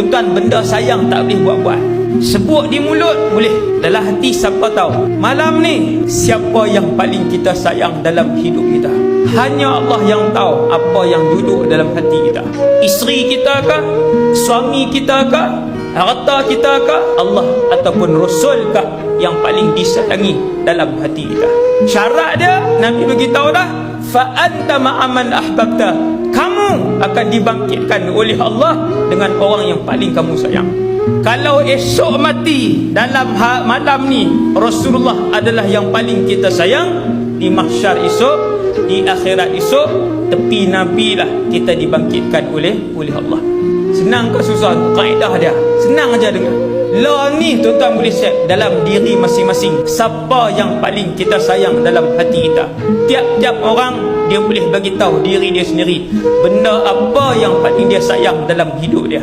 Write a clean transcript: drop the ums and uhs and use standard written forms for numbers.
Tuan-tuan, benda sayang tak boleh buat-buat. Sebut di mulut boleh, dalam hati siapa tahu. Malam ni siapa yang paling kita sayang dalam hidup kita? Hanya Allah yang tahu apa yang duduk dalam hati kita. Isteri kita kah? Suami kita kah? Harta kita kah? Allah ataupun Rasul kah yang paling disayangi dalam hati kita? Syarat dia Nabi beritahu dah, fa anta ma'aman ahbabta. Kamu akan dibangkitkan oleh Allah dengan orang yang paling kamu sayang. Kalau esok mati dalam malam ni, Rasulullah adalah yang paling kita sayang. Di mahsyar esok, di akhirat esok, tepi Nabi lah kita dibangkitkan oleh Allah. Senang ke susah? Kaedah dia senang aja dengar. Law ni tuan-tuan boleh set dalam diri masing-masing. Siapa yang paling kita sayang dalam hati kita? Tiap-tiap orang dia boleh bagi tahu diri dia sendiri benda apa yang paling dia sayang dalam hidup dia.